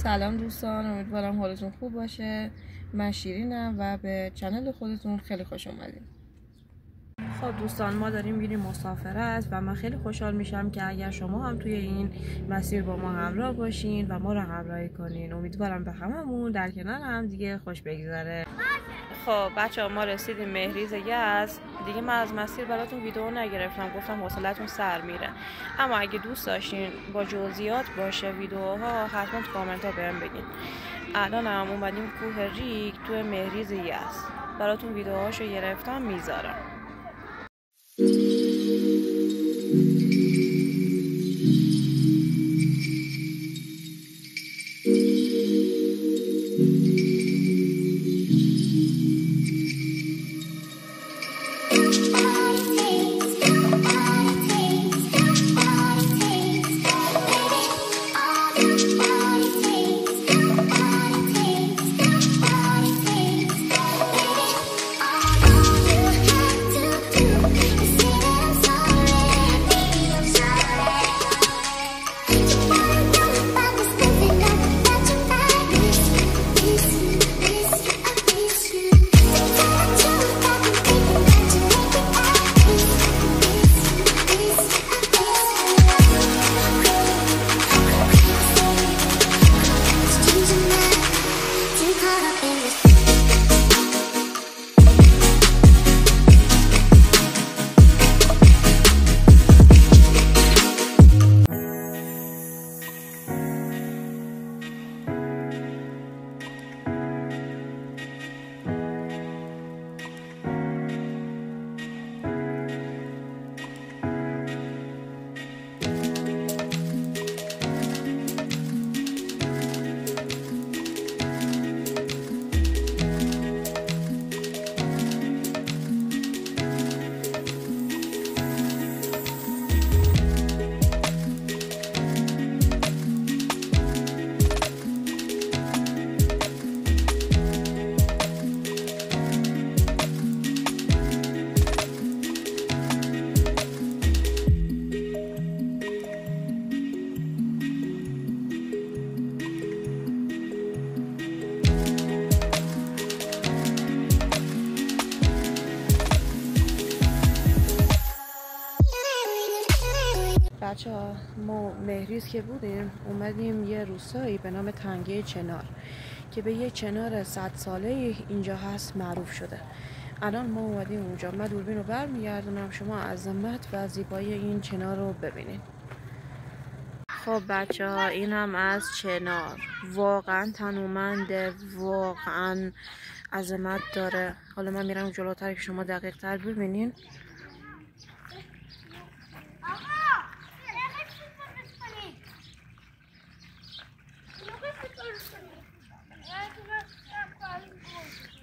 سلام دوستان، امیدوارم حالتون خوب باشه. من شیرینم و به چنل خودتون خیلی خوش اومدین. خب دوستان، ما داریم میریم مسافرت و من خیلی خوشحال میشم که اگر شما هم توی این مسیر با ما همراه باشین و ما رو همراهی کنین. امیدوارم به هممون در کنار هم دیگه خوش بگذره. خب بچه‌ها، ما رسیدیم مهریز یزد. دیگه من از مسیر براتون ویدیو نگرفتم، گفتم حوصلتون سر میره. اما اگه دوست داشتین با جزئیات باشه ویدیوها، حتما تو کامنت ها بهم بگین. الان هم اومدیم کوه ریگ تو مهریز یزد. براتون ویدیوهاشو گرفتم میذارم. بچه‌ها، ما مهریز که بودیم اومدیم یه روستایی به نام تنگه چنار که به یه چنار 100 ساله اینجا هست معروف شده. الان ما اومدیم اونجا. من دوربین رو برمیگردونم، شما عظمت و زیبایی این چنار رو ببینید. خب بچه‌ها، اینم از چنار. واقعا تنومنده، واقعا عظمت داره. حالا من میرم جلوتر که شما دقیق تر ببینین.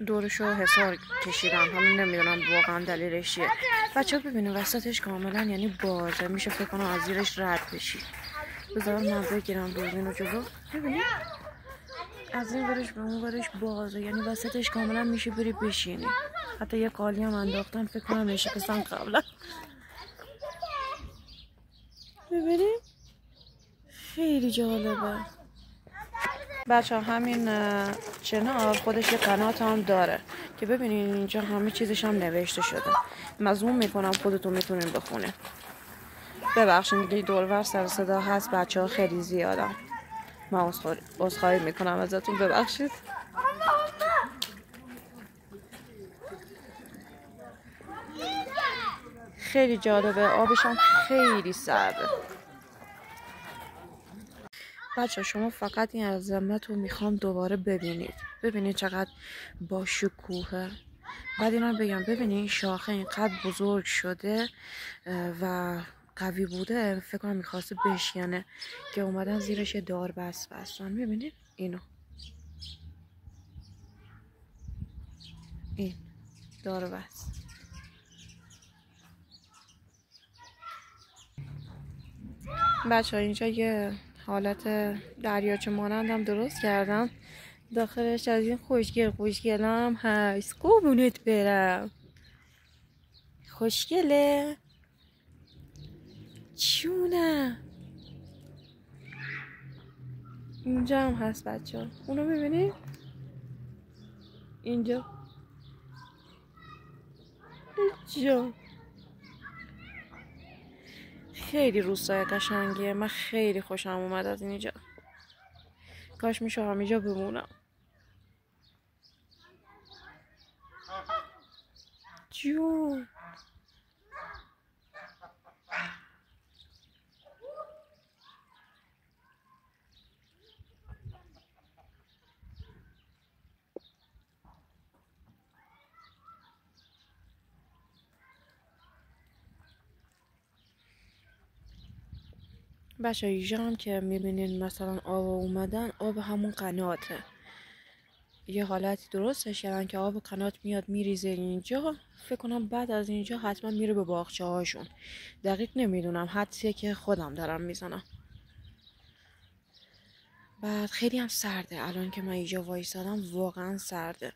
دورشو حصار کشیدم، حالا نمیدونم واقعا دلیلش چیه. بچه ها ببینید وسطش کاملا یعنی بازه، میشه فکر کنم از زیرش رد بشی. بذار من بگیرم دوربین رو جلو. ببینید از این ورش به اون ورش بازه، یعنی وسطش کاملا میشه بری بشینی. حتی یه قالی هم انداختن، فکر کنم نشستن قبلا. ببینید خیلی جالبه. بچه همین چنار خودش یه قنات هم داره که ببینین اینجا همه چیزش هم نوشته شده. مضمون میکنم خودتون میتونین بخونین. ببخشید دیگه دورور سر صدا هست، بچه ها خیلی زیادن. من عذرخواهی میکنم ازتون، ببخشید. خیلی جالبه، آبش هم خیلی سرده. بچه شما فقط این عظمت رو میخوام دوباره ببینید. ببینید چقدر با شکوهه. بعد اینم بگم ببینید این شاخه اینقدر بزرگ شده و قوی بوده، فکر کنم میخواسته بشکنه که اومدن زیرش دار بستن. ببینید اینو، این دار بست. بچه اینجا یه حالت دریاچه مانند هم درست کردم. داخلش از این خوشگل هم هست. قربونت برم. خوشگله چونه. اینجا هم هست بچه ها، اونو ببینید اینجا خیلی روستای قشنگیه. من خیلی خوشم اومد از اینجا. کاش میشه همینجا بمونم. جون بچه اینجا هم که میبینین مثلا آب اومدن، آب همون قناته. یه حالتی درستش کردن که آب قنات میاد میریزه اینجا. فکر کنم بعد از اینجا حتما میره به باغچه هاشون. دقیق نمیدونم، حدسیه که خودم دارم میزنم. بعد خیلی هم سرده. الان که من اینجا وایسادم واقعا سرده.